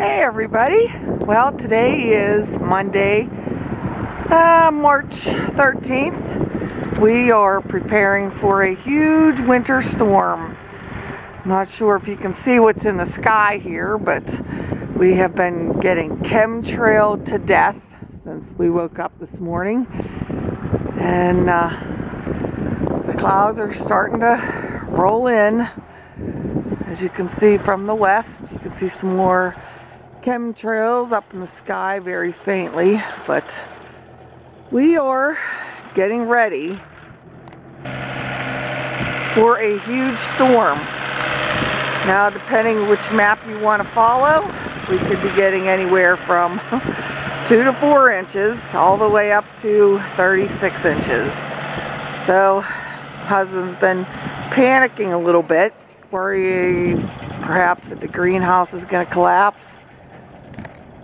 Hey everybody, well today is Monday, March 13th. We are preparing for a huge winter storm. I'm not sure if you can see what's in the sky here, but we have been getting chemtrailed to death since we woke up this morning. And the clouds are starting to roll in. As you can see from the west, you can see some more chemtrails up in the sky very faintly, but we are getting ready for a huge storm. Now, depending which map you want to follow, we could be getting anywhere from 2 to 4 inches all the way up to 36 inches. So, husband's been panicking a little bit, worried perhaps that the greenhouse is going to collapse.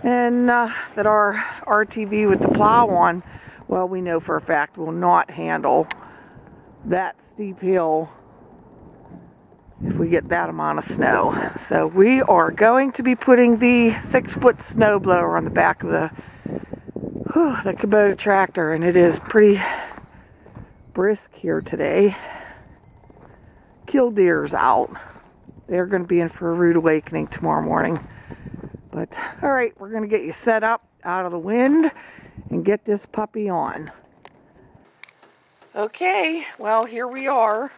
And that our RTV with the plow on, well, we know for a fact will not handle that steep hill if we get that amount of snow. So we are going to be putting the 6-foot snowblower on the back of the Kubota tractor, and it is pretty brisk here today. Killdeer's out. They're going to be in for a rude awakening tomorrow morning. But, alright, we're going to get you set up out of the wind and get this puppy on. Okay, well, here we are.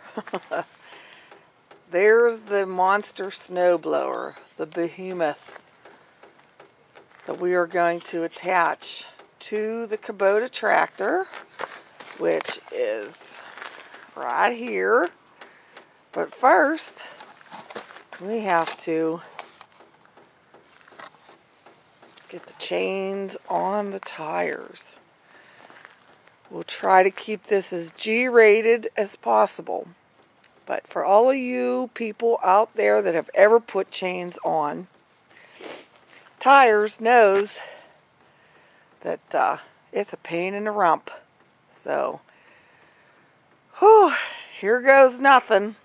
There's the monster snowblower, the behemoth, that we are going to attach to the Kubota tractor, which is right here. But first, we have to get the chains on the tires. We'll try to keep this as G-rated as possible. But for all of you people out there that have ever put chains on tires knows that it's a pain in the rump. So, whew, here goes nothing.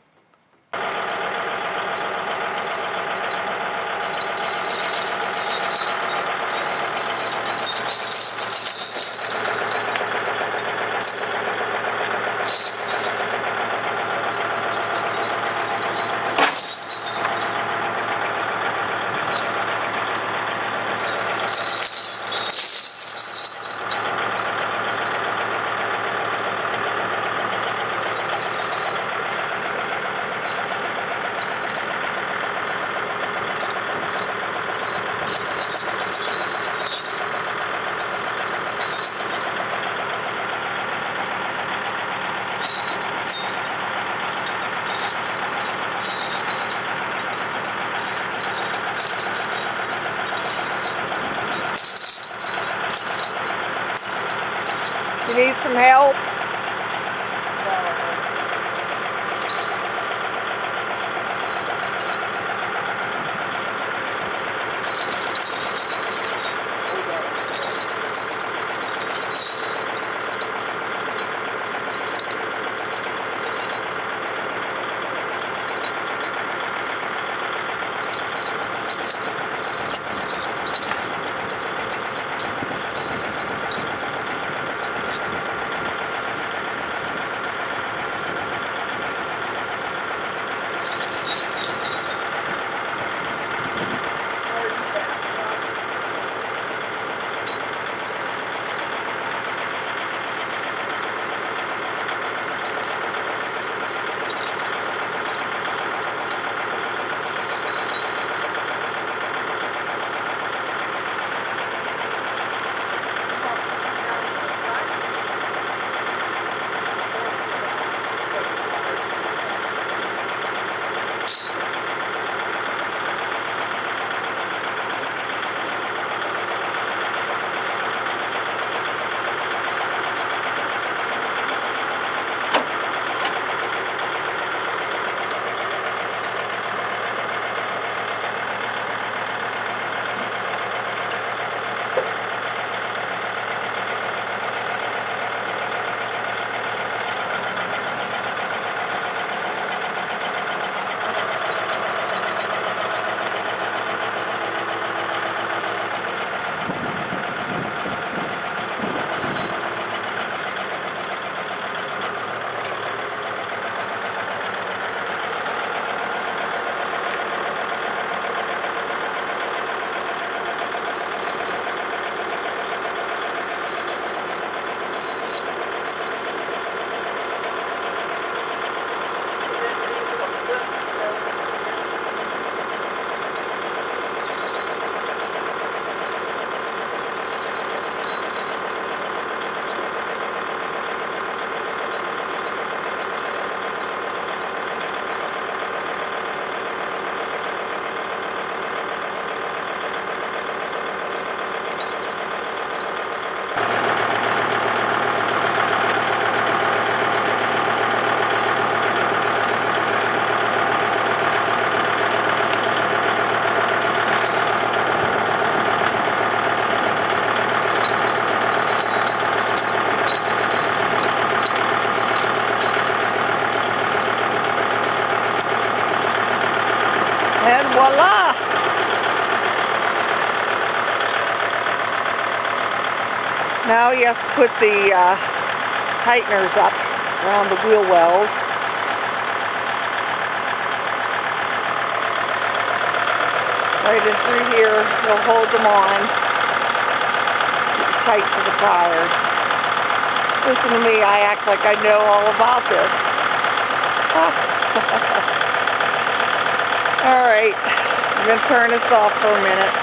You need some help? And voila! Now he has to put the tighteners up around the wheel wells. Right in through here, he'll hold them on, tight to the tires. Listen to me, I act like I know all about this. Alright, I'm going to turn this off for a minute.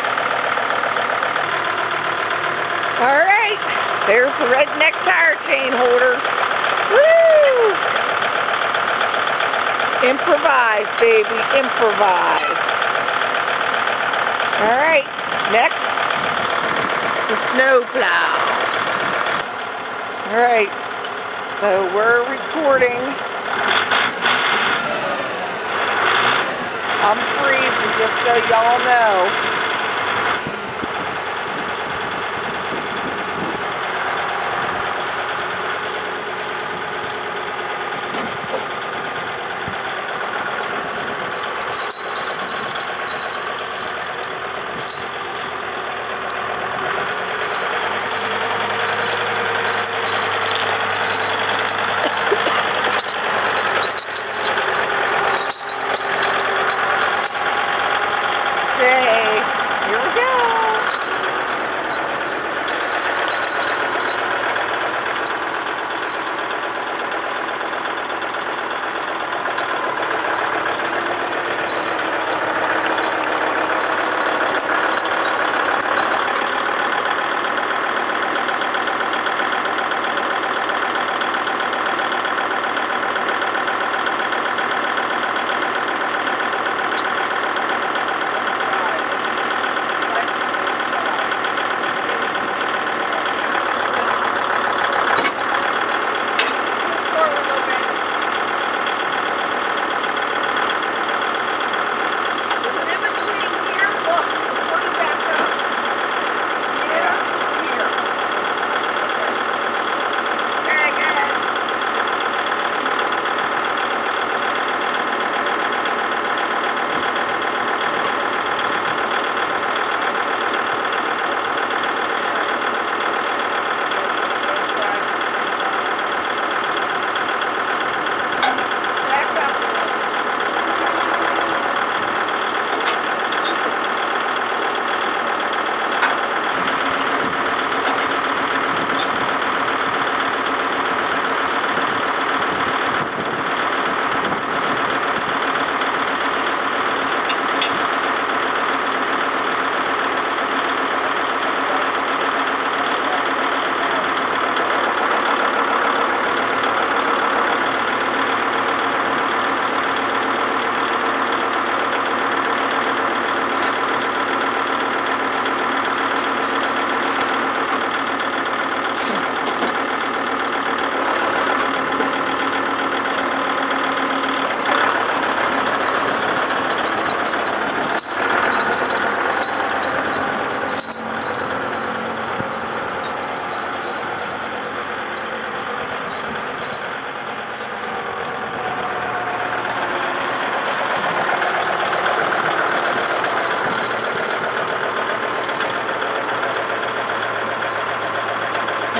Alright, there's the redneck tire chain holders. Woo! Improvise, baby, improvise. Alright, next, the snow plow. Alright, so we're recording. I'm freezing, just so y'all know. Okay, here we go.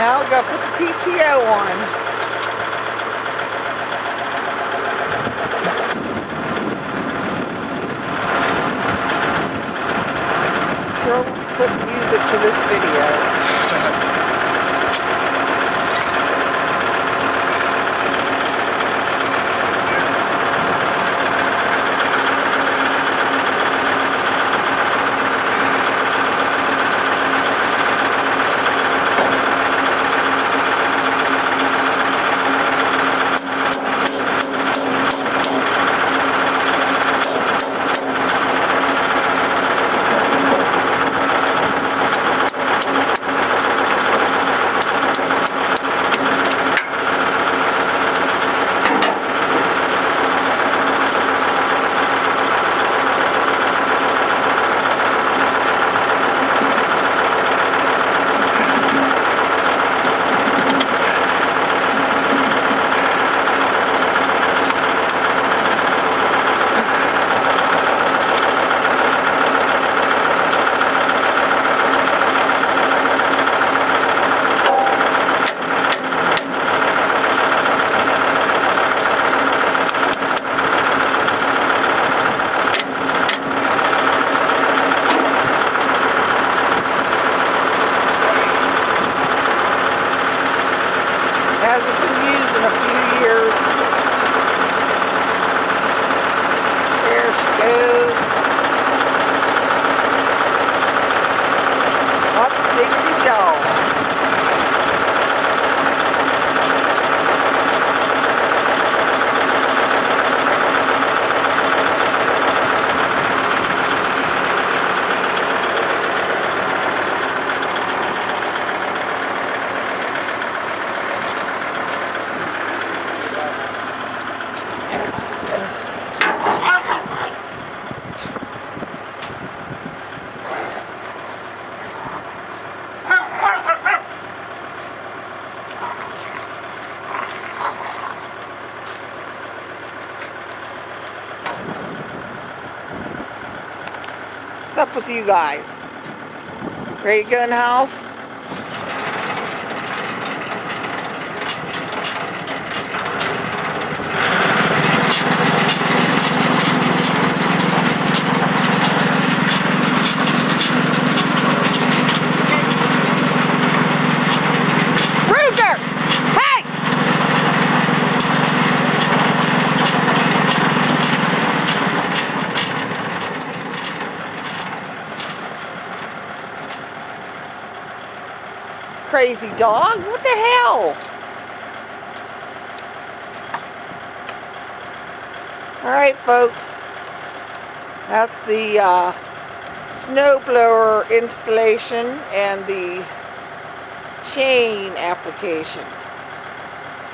Now we've got to put the PTO on. I'm sure we'll put music to this video. up with you guys? Ready to go in the house? Crazy dog, what the hell? Alright folks, that's the snowblower installation and the chain application.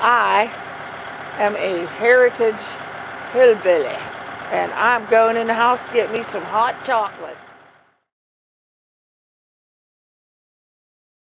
I am a heritage hillbilly and I'm going in the house to get me some hot chocolate.